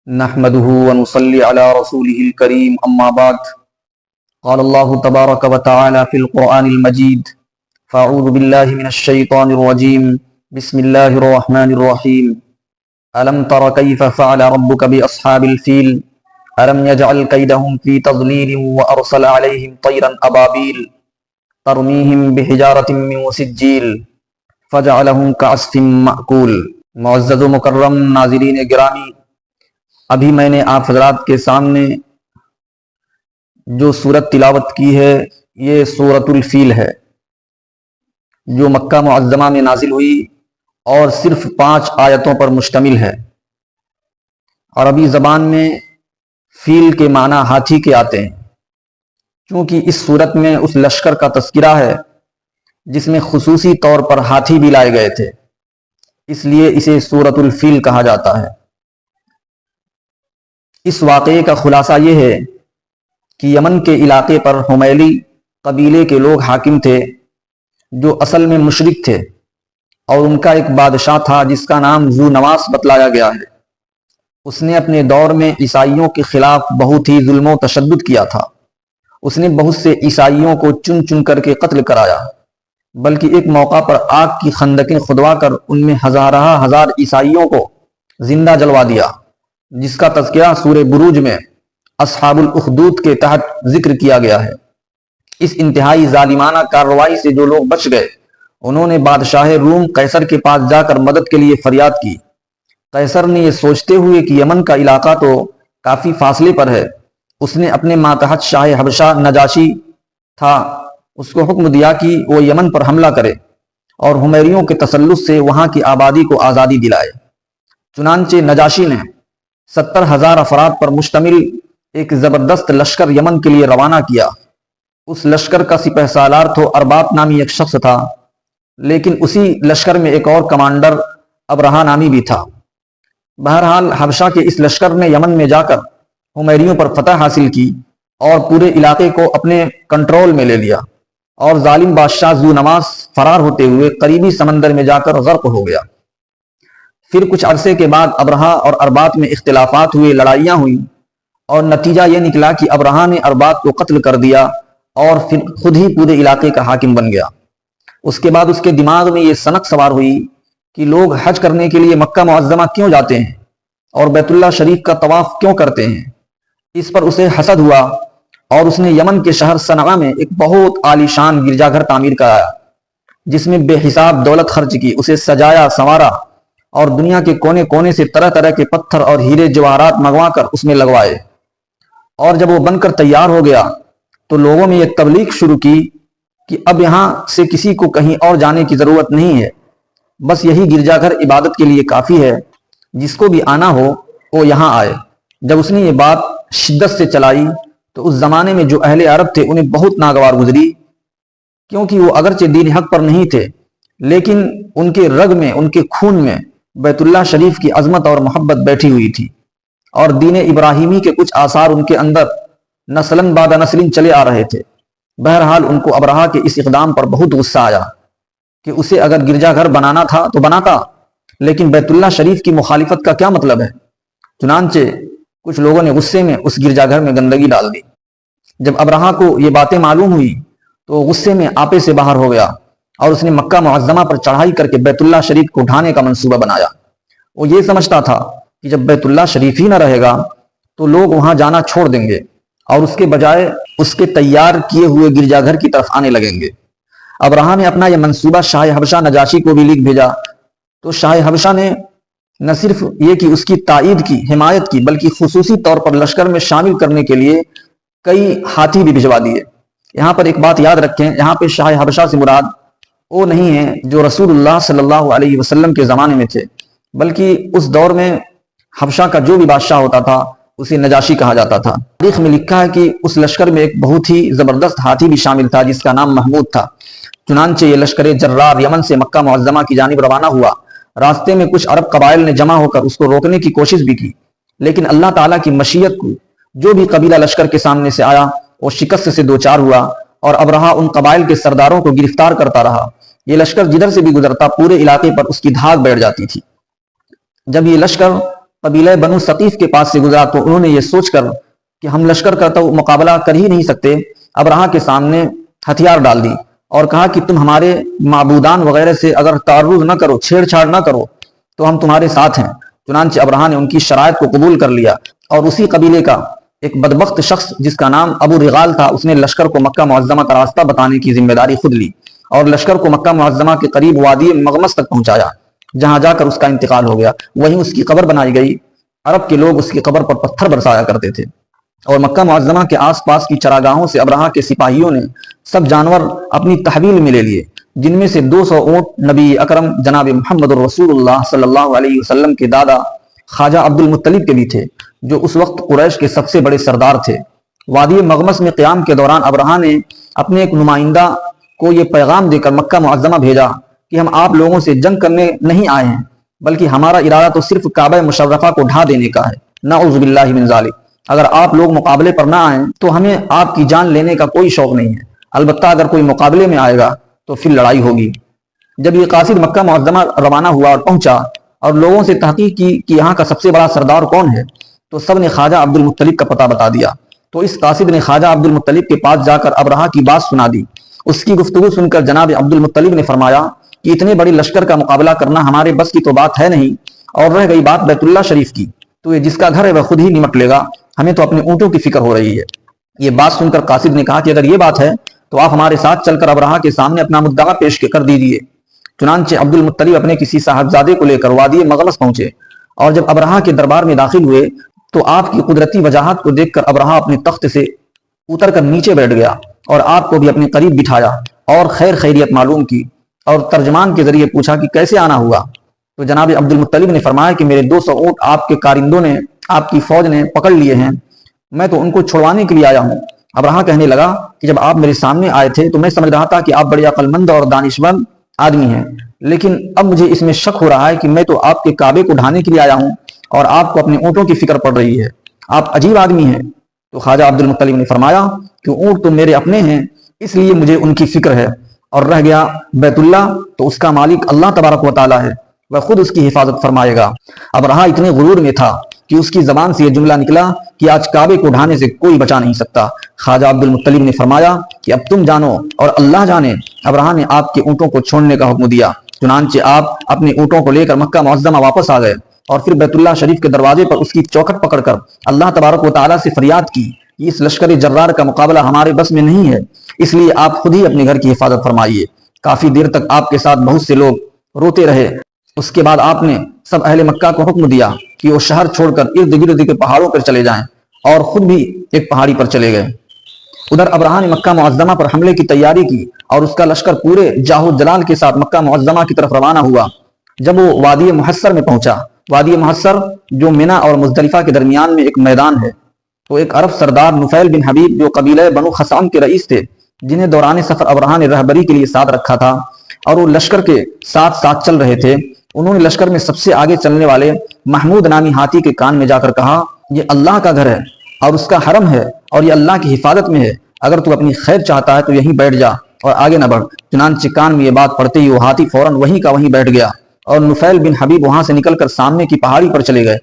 نحمده ونصلي على رسوله الكريم أما بعد قال الله تبارك وتعالى في القرآن المجيد فأعوذ بالله من الشيطان الرجيم بسم الله الرحمن الرحيم ألم تر كيف فعل ربك بأصحاب الفيل ألم يجعل كيدهم في تضليل وأرسل عليهم طيرا أبابيل ترميهم بحجارة من سجيل فجعلهم كعصف مأكول۔ معزز و مکرم ناظرین گرامی، ابھی میں نے آپ حضرات کے سامنے جو سورت تلاوت کی ہے یہ سورۃ الفیل ہے، جو مکہ معظمہ میں نازل ہوئی اور صرف 5 آیتوں پر مشتمل ہے۔ عربی زبان میں فیل کے معنی ہاتھی کے آتے ہیں، چونکہ اس سورت میں اس لشکر کا تذکرہ ہے جس میں خصوصی طور پر ہاتھی بھی لائے گئے تھے، اس لیے اسے سورۃ الفیل کہا جاتا ہے۔ اس واقعے کا خلاصہ یہ ہے کہ یمن کے علاقے پر حمیلی قبیلے کے لوگ حاکم تھے جو اصل میں مشرک تھے، اور ان کا ایک بادشاہ تھا جس کا نام ذو نواس بتلایا گیا ہے۔ اس نے اپنے دور میں عیسائیوں کے خلاف بہت ہی ظلم و تشدد کیا تھا۔ اس نے بہت سے عیسائیوں کو چن چن کر کے قتل کرایا، بلکہ ایک موقع پر آگ کی خندقیں کھدوا کر ان میں ہزار عیسائیوں کو زندہ جلوا دیا، جس کا تذکرہ سورہ بروج میں اصحاب الاخدود کے تحت ذکر کیا گیا ہے۔ اس انتہائی ظالمانہ کارروائی سے جو لوگ بچ گئے، انہوں نے بادشاہ روم قیصر کے پاس جا کر مدد کے لیے فریاد کی۔ قیصر نے یہ سوچتے ہوئے کہ یمن کا علاقہ تو کافی فاصلے پر ہے، اس نے اپنے ماتحت شاہ حبشہ نجاشی تھا، اس کو حکم دیا کہ وہ یمن پر حملہ کرے اور حمیریوں کے تسلط سے وہاں کی آبادی کو آزادی دلائے۔ چنانچہ نجاشی نے 70,000 افراد پر مشتمل ایک زبردست لشکر یمن کے لیے روانہ کیا۔ اس لشکر کا سپہ سالار تو ارباط نامی ایک شخص تھا، لیکن اسی لشکر میں ایک اور کمانڈر ابرہا نامی بھی تھا۔ بہرحال حبشہ کے اس لشکر نے یمن میں جا کر حمیریوں پر فتح حاصل کی اور پورے علاقے کو اپنے کنٹرول میں لے لیا، اور ظالم بادشاہ ذو نواس فرار ہوتے ہوئے قریبی سمندر میں جا کر غرق ہو گیا۔ پھر کچھ عرصے کے بعد ابرہا اور ارباط میں اختلافات ہوئے، لڑائیاں ہوئیں، اور نتیجہ یہ نکلا کہ ابرہا نے ارباط کو قتل کر دیا اور پھر خود ہی پورے علاقے کا حاکم بن گیا۔ اس کے بعد اس کے دماغ میں یہ سنک سوار ہوئی کہ لوگ حج کرنے کے لیے مکہ معظمہ کیوں جاتے ہیں اور بیت اللہ شریف کا طواف کیوں کرتے ہیں۔ اس پر اسے حسد ہوا اور اس نے یمن کے شہر صنعاء میں ایک بہت عالی شان گرجا گھر تعمیر کرایا، جس میں بے حساب دولت خرچ کی، اسے سجایا سنوارا اور دنیا کے کونے کونے سے طرح طرح کے پتھر اور ہیرے جواہرات منگوا کر اس میں لگوائے۔ اور جب وہ بن کر تیار ہو گیا تو لوگوں میں یہ تبلیغ شروع کی کہ اب یہاں سے کسی کو کہیں اور جانے کی ضرورت نہیں ہے، بس یہی گرجا گھر عبادت کے لیے کافی ہے، جس کو بھی آنا ہو وہ یہاں آئے۔ جب اس نے یہ بات شدت سے چلائی تو اس زمانے میں جو اہل عرب تھے انہیں بہت ناگوار گزری، کیونکہ وہ اگرچہ دین حق پر نہیں تھے، لیکن ان کے رگ میں، ان کے خون میں بیت اللہ شریف کی عظمت اور محبت بیٹھی ہوئی تھی، اور دین ابراہیمی کے کچھ آثار ان کے اندر نسلاً بعد نسلیں چلے آ رہے تھے۔ بہرحال ان کو ابرہا کے اس اقدام پر بہت غصہ آیا کہ اسے اگر گرجا گھر بنانا تھا تو بناتا، لیکن بیت اللہ شریف کی مخالفت کا کیا مطلب ہے۔ چنانچہ کچھ لوگوں نے غصے میں اس گرجا گھر میں گندگی ڈال دی۔ جب ابرہا کو یہ باتیں معلوم ہوئی تو وہ غصے میں آپے سے باہر ہو گیا اور اس نے مکہ معظمہ پر چڑھائی کر کے بیت اللہ شریف کو ڈھانے کا منصوبہ بنایا۔ وہ یہ سمجھتا تھا کہ جب بیت اللہ شریف ہی نہ رہے گا تو لوگ وہاں جانا چھوڑ دیں گے اور اس کے بجائے اس کے تیار کیے ہوئے گرجا گھر کی طرف آنے لگیں گے۔ ابرہا نے اپنا یہ منصوبہ شاہ حبشہ نجاشی کو بھی لکھ بھیجا، تو شاہ حبشہ نے نہ صرف یہ کہ اس کی تائید کی، حمایت کی، بلکہ خصوصی طور پر لشکر میں شامل کرنے کے لیے کئی ہاتھی بھی بھجوا دیے۔ یہاں پر ایک بات یاد رکھیں، یہاں پہ شاہ حبشہ سے مراد وہ نہیں ہے جو رسول اللہ صلی اللہ علیہ وسلم کے زمانے میں تھے، بلکہ اس دور میں حبشہ کا جو بھی بادشاہ ہوتا تھا اسے نجاشی کہا جاتا تھا۔ تاریخ میں لکھا ہے کہ اس لشکر میں ایک بہت ہی زبردست ہاتھی بھی شامل تھا جس کا نام محمود تھا۔ چنانچہ یہ لشکر جرار یمن سے مکہ معظمہ کی جانب روانہ ہوا۔ راستے میں کچھ عرب قبائل نے جمع ہو کر اس کو روکنے کی کوشش بھی کی، لیکن اللہ تعالیٰ کی مشیت کو جو بھی قبیلہ لشکر کے سامنے سے آیا وہ شکست سے دوچار ہوا، اور ابرہا ان قبائل کے سرداروں کو گرفتار کرتا رہا۔ یہ لشکر جدھر سے بھی گزرتا پورے علاقے پر اس کی دھاک بیٹھ جاتی تھی۔ جب یہ لشکر قبیلہ بنو ثقیف کے پاس سے گزرا تو انہوں نے یہ سوچ کر کہ ہم لشکر کا تو مقابلہ کر ہی نہیں سکتے، ابرہہ کے سامنے ہتھیار ڈال دی اور کہا کہ تم ہمارے معبودان وغیرہ سے اگر تعرض نہ کرو، چھیڑ چھاڑ نہ کرو تو ہم تمہارے ساتھ ہیں۔ چنانچہ ابرہہ نے ان کی شرائط کو قبول کر لیا اور اسی قبیلے کا ایک بدبخت شخص جس کا نام ابو رغال تھا، اس نے لشکر کو مکہ معظمہ کا راستہ بتانے کی ذمہ داری خود لی اور لشکر کو مکہ معظمہ کے قریب وادی مغمس تک پہنچایا، جہاں جا کر اس کا انتقال ہو گیا۔ وہیں اس کی قبر بنائی گئی۔ عرب کے لوگ اس کی قبر پر پتھر برسایا کرتے تھے، اور مکہ معظمہ کے آس پاس کی چراگاہوں سے ابرہہ کے سپاہیوں نے سب جانور اپنی تحویل میں لے لیے، جن میں سے 200 اونٹ نبی اکرم جناب محمد الرسول اللہ صلی اللہ علیہ وسلم کے دادا خواجہ عبد المطلب کے بھی تھے، جو اس وقت قریش کے سب سے بڑے سردار تھے۔ وادی مغمس میں قیام کے دوران ابرہہ نے اپنے ایک نمائندہ کو یہ پیغام دے کر مکہ معظمہ بھیجا کہ ہم آپ لوگوں سے جنگ کرنے نہیں آئے ہیں، بلکہ ہمارا ارادہ تو صرف کعبہ مشرفہ کو ڈھا دینے کا ہے، نعوذ باللہ من ذالک۔ اگر آپ لوگ مقابلے پر نہ آئیں تو ہمیں آپ کی جان لینے کا کوئی شوق نہیں ہے، البتہ اگر کوئی مقابلے میں آئے گا تو پھر لڑائی ہوگی۔ جب یہ قاصد مکہ معظمہ روانہ ہوا اور پہنچا اور لوگوں سے تحقیق کی کہ یہاں کا سب سے بڑا سردار کون ہے، تو سب نے خواجہ عبد المطلب کا پتہ بتا دیا۔ تو اس قاصد نے خواجہ عبد المطلب کے پاس جا کر ابرہہ کی بات سنا دی۔ اس کی گفتگو سن کر جناب عبد المطلب نے فرمایا کہ اتنے بڑے لشکر کا مقابلہ کرنا ہمارے بس کی تو بات ہے نہیں، اور رہ گئی بات بیت اللہ شریف کی تو یہ جس کا گھر ہے وہ خود ہی نمٹ لے گا، ہمیں تو اپنے اونٹوں کی فکر ہو رہی ہے۔ یہ بات سن کر قاصد نے کہا کہ اگر یہ بات ہے تو آپ ہمارے ساتھ چل کر ابرہہ کے سامنے اپنا مدعا پیش کر دیجیے۔ چنانچہ عبد المطلب اپنے کسی صاحبزادے کو لے کر وادی مغمس پہنچے، اور جب ابرہہ کے دربار میں داخل ہوئے تو آپ کی قدرتی وجاہت کو دیکھ کر ابرہہ اپنے تخت سے اتر کر نیچے بیٹھ گیا اور آپ کو بھی اپنے قریب بٹھایا اور خیر خیریت معلوم کی اور ترجمان کے ذریعے پوچھا کہ کیسے آنا ہوا۔ تو جناب عبد المطلب نے فرمایا کہ میرے 200 اونٹ آپ کے کارندوں نے، آپ کی فوج نے پکڑ لیے ہیں، میں تو ان کو چھڑوانے کے لیے آیا ہوں۔ ابرہہ کہنے لگا کہ جب آپ میرے سامنے آئے تھے تو میں سمجھ رہا تھا کہ آپ بڑے عقل مند اور دانشور آدمی ہیں، لیکن اب مجھے اس میں شک ہو رہا ہے کہ میں تو آپ کے کعبے کو ڈھانے کے لیے آیا ہوں اور آپ کو اپنے اونٹوں کی فکر پڑ رہی ہے، آپ عجیب آدمی ہیں۔ تو خواجہ عبد المطلب نے فرمایا کہ اونٹ تو میرے اپنے ہیں، اس لیے مجھے ان کی فکر ہے، اور رہ گیا بیت اللہ تو اس کا مالک اللہ تبارک و تعالی ہے، وہ خود اس کی حفاظت فرمائے گا۔ ابرہہ اتنے غرور میں تھا کہ اس کی زبان سے یہ جملہ نکلا کہ آج کعبے کو ڈھانے سے کوئی بچا نہیں سکتا۔ خواجہ عبد المطلب نے فرمایا کہ اب تم جانو اور اللہ جانے۔ ابرہہ نے آپ کے اونٹوں کو چھوڑنے کا حکم دیا، چنانچہ آپ اپنے اونٹوں کو لے کر مکہ معظمہ واپس آ گئے اور پھر بیت اللہ شریف کے دروازے پر اس کی چوکھٹ پکڑ کر اللہ تبارک و تعالیٰ سے فریاد کی کہ اس لشکر جرار کا مقابلہ ہمارے بس میں نہیں ہے، اس لیے آپ خود ہی اپنے گھر کی حفاظت فرمائیے۔ کافی دیر تک آپ کے ساتھ بہت سے لوگ روتے رہے۔ اس کے بعد آپ نے سب اہل مکہ کو حکم دیا کہ وہ شہر چھوڑ کر ارد گرد کے پہاڑوں پر چلے جائیں، اور خود بھی ایک پہاڑی پر چلے گئے۔ ادھر ابرہہ نے مکہ معظمہ پر حملے کی تیاری کی اور اس کا لشکر پورے جاہ و جلال کے ساتھ مکہ معظمہ کی طرف روانہ ہوا۔ جب وہ وادی محصر میں پہنچا، وادی محصر جو منی اور مزدلفہ کے درمیان میں ایک میدان ہے، تو ایک عرب سردار نفیل بن حبیب جو قبیلہ بنو خثعم کے رئیس تھے، جنہیں دوران سفر ابرہہ نے رہبری کے لیے ساتھ رکھا تھا اور وہ لشکر کے ساتھ ساتھ چل رہے تھے، انہوں نے لشکر میں سب سے آگے چلنے والے محمود نامی ہاتھی کے کان میں جا کر کہا، یہ اللہ کا گھر ہے اور اس کا حرم ہے اور یہ اللہ کی حفاظت میں ہے، اگر تو اپنی خیر چاہتا ہے تو یہیں بیٹھ جا اور آگے نہ بڑھ۔ چنانچہ کان میں یہ بات پڑتے ہی وہ ہاتھی فوراً وہیں کا وہیں بیٹھ گیا اور نفیل بن حبیب وہاں سے نکل کر سامنے کی پہاڑی پر چلے گئے۔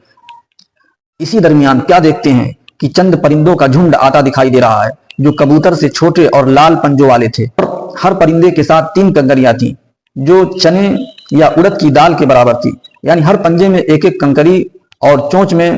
اسی درمیان کیا دیکھتے ہیں کہ چند پرندوں کا جھنڈ آتا دکھائی دے رہا ہے جو کبوتر سے چھوٹے اور لال پنجوں والے تھے۔ ہر پرندے کے ساتھ 3 کنکریاں تھیں جو چنے یا اڑد کی دال کے برابر تھی، یعنی ہر پنجے میں ایک ایک کنکری اور چونچ میں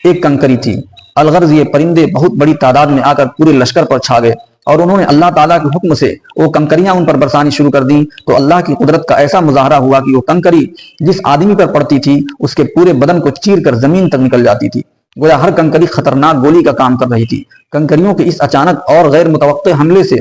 ایک کنکری تھی۔ الغرض یہ پرندے بہت بڑی تعداد میں آ کر پورے لشکر پر چھا گئے اور انہوں نے اللہ تعالیٰ کے حکم سے وہ کنکریاں ان پر برسانی شروع کر دیں تو اللہ کی قدرت کا ایسا مظاہرہ ہوا کہ وہ کنکری جس آدمی پر پڑتی تھی اس کے پورے بدن کو چیر کر زمین تک نکل جاتی تھی، گویا ہر کنکری خطرناک گولی کا کام کر رہی تھی۔ کنکریوں کے اس اچانک اور غیر متوقع حملے سے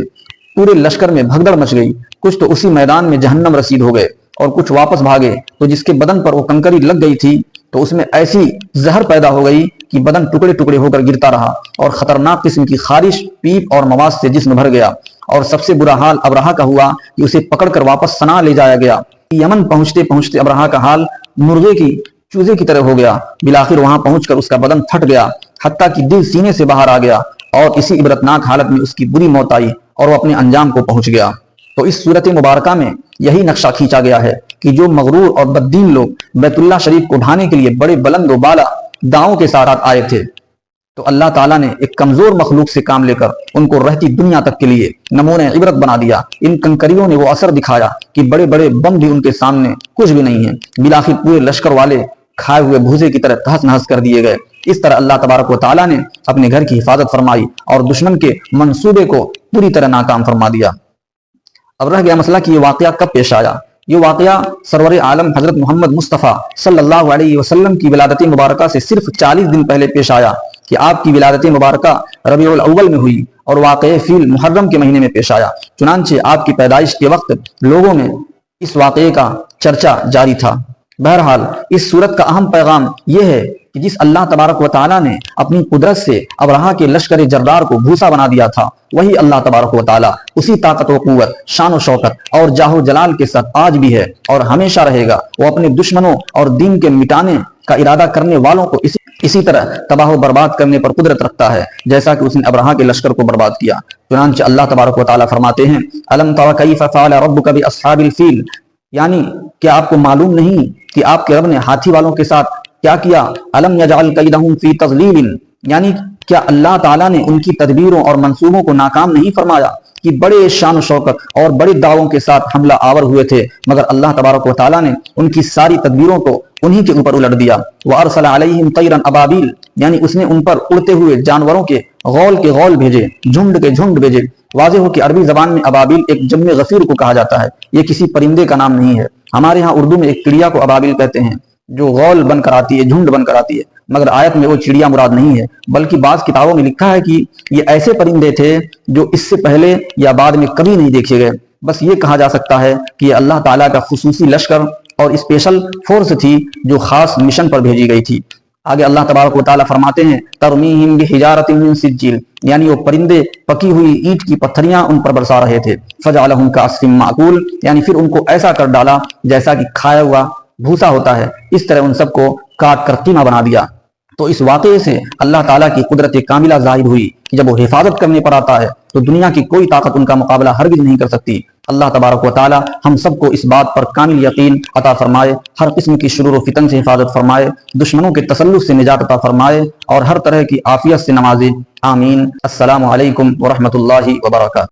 پورے لشکر میں بھگدڑ مچ گئی، کچھ تو اسی میدان میں جہنم رسید ہو گئے اور کچھ واپس بھاگے، تو جس کے بدن پر وہ کنکری لگ گئی تھی تو اس میں ایسی زہر پیدا ہو گئی کہ بدن ٹکڑے ٹکڑے ہو کر گرتا رہا اور خطرناک قسم کی خارش، پیپ اور مواد سے جسم بھر گیا۔ اور سب سے برا حال ابرہہ کا ہوا کہ اسے پکڑ کر واپس صنعا لے جایا گیا۔ یمن پہنچتے پہنچتے ابرہہ کا حال مرغے کی چوزے کی طرح ہو گیا، بالآخر وہاں پہنچ کر اس کا بدن پھٹ گیا حتیٰ کہ دل سینے سے باہر آ گیا، اور اسی عبرتناک حالت میں اس کی بری موت آئی اور وہ اپنے انجام کو پہنچ گیا۔ تو اس صورت مبارکہ میں یہی نقشہ کھینچا گیا ہے کہ جو مغرور اور بددین لوگ بیت اللہ شریف کو ڈھانے کے لیے بڑے بلند و بالا دعووں کے ساتھ آئے تھے، تو اللہ تعالیٰ نے ایک کمزور مخلوق سے کام لے کر ان کو رہتی دنیا تک کے لیے نمونہ عبرت بنا دیا۔ ان کنکریوں نے وہ اثر دکھایا کہ بڑے بڑے بم بھی ان کے سامنے کچھ بھی نہیں ہیں، بالآخر پورے لشکر والے کھائے ہوئے بھوسے کی طرح تہس نہس کر دیے گئے۔ اس طرح اللہ تبارک و تعالیٰ نے اپنے گھر کی حفاظت فرمائی اور دشمن کے منصوبے کو پوری طرح ناکام فرما دیا۔ اب رہ گیا مسئلہ کہ یہ واقعہ کب پیش آیا۔ یہ واقعہ سرور عالم حضرت محمد مصطفیٰ صلی اللہ علیہ وسلم کی ولادت مبارکہ سے صرف 40 دن پہلے پیش آیا کہ آپ کی ولادت مبارکہ ربیع الاول میں ہوئی اور واقعہ فیل محرم کے مہینے میں پیش آیا۔ چنانچہ آپ کی پیدائش کے وقت لوگوں میں اس واقعے کا چرچا جاری تھا۔ بہرحال اس صورت کا اہم پیغام یہ ہے کہ جس اللہ تبارک و تعالیٰ نے اپنی قدرت سے ابرہہ کے لشکر جرار کو بھوسا بنا دیا تھا، وہی اللہ تبارک و تعالیٰ اسی طاقت و قوت، شان و شوکت اور جاہ و جلال کے ساتھ آج بھی ہے اور ہمیشہ رہے گا۔ وہ اپنے دشمنوں اور دین کے مٹانے کا ارادہ کرنے والوں کو اسی طرح تباہ و برباد کرنے پر قدرت رکھتا ہے جیسا کہ اس نے ابرہہ کے لشکر کو برباد کیا۔ چنانچہ اللہ تبارک و تعالیٰ فرماتے ہیں الم تر کیف فعل ربک باصحاب الفیل، یعنی کیا آپ کو معلوم نہیں کہ آپ کے رب نے ہاتھی والوں کے ساتھ کیا کیا؟ الم یجعل کیدہم فی تضلیل، یعنی کیا اللہ تعالیٰ نے ان کی تدبیروں اور منصوبوں کو ناکام نہیں فرمایا کہ بڑے شان و شوکت اور بڑے دعووں کے ساتھ حملہ آور ہوئے تھے، مگر اللہ تبارک و تعالیٰ نے ان کی ساری تدبیروں کو انہی کے اوپر الٹ دیا۔ وارسل علیہم طیرا ابابیل، یعنی اس نے ان پر اڑتے ہوئے جانوروں کے غول بھیجے، جھنڈ کے جھنڈ بھیجے۔ واضح ہو کہ عربی زبان میں ابابیل ایک جمع غفیر کو کہا جاتا ہے، یہ کسی پرندے کا نام نہیں ہے۔ ہمارے ہاں اردو میں ایک چڑیا کو ابابیل کہتے ہیں جو غول بن کر آتی ہے، جھنڈ بن کر آتی ہے، مگر آیت میں وہ چڑیا مراد نہیں ہے، بلکہ بعض کتابوں میں لکھا ہے کہ یہ ایسے پرندے تھے جو اس سے پہلے یا بعد میں کبھی نہیں دیکھے گئے۔ بس یہ کہا جا سکتا ہے کہ یہ اللہ تعالیٰ کا خصوصی لشکر اور اسپیشل فورس تھی جو خاص مشن پر بھیجی گئی تھی۔ آگے اللہ تبارک و تعالیٰ فرماتے ہیں ترمیہم بحجارۃ من سجیل، یعنی وہ پرندے پکی ہوئی اینٹ کی پتھریاں ان پر برسا رہے تھے۔ فجعلہم کعصف مأکول، یعنی پھر ان کو ایسا کر ڈالا جیسا کہ کھایا ہوا بھوسا ہوتا ہے، اس طرح ان سب کو کاٹ کر قیمہ بنا دیا۔ تو اس واقعے سے اللہ تعالیٰ کی قدرت کاملہ ظاہر ہوئی کہ جب وہ حفاظت کرنے پر آتا ہے تو دنیا کی کوئی طاقت ان کا مقابلہ ہرگز نہیں کر سکتی۔ اللہ تبارک و تعالیٰ ہم سب کو اس بات پر کامل یقین عطا فرمائے، ہر قسم کی شرور و فتن سے حفاظت فرمائے، دشمنوں کے تسلط سے نجات عطا فرمائے اور ہر طرح کی عافیت سے نوازے، آمین۔ السلام علیکم ورحمۃ اللہ وبرکاتہ۔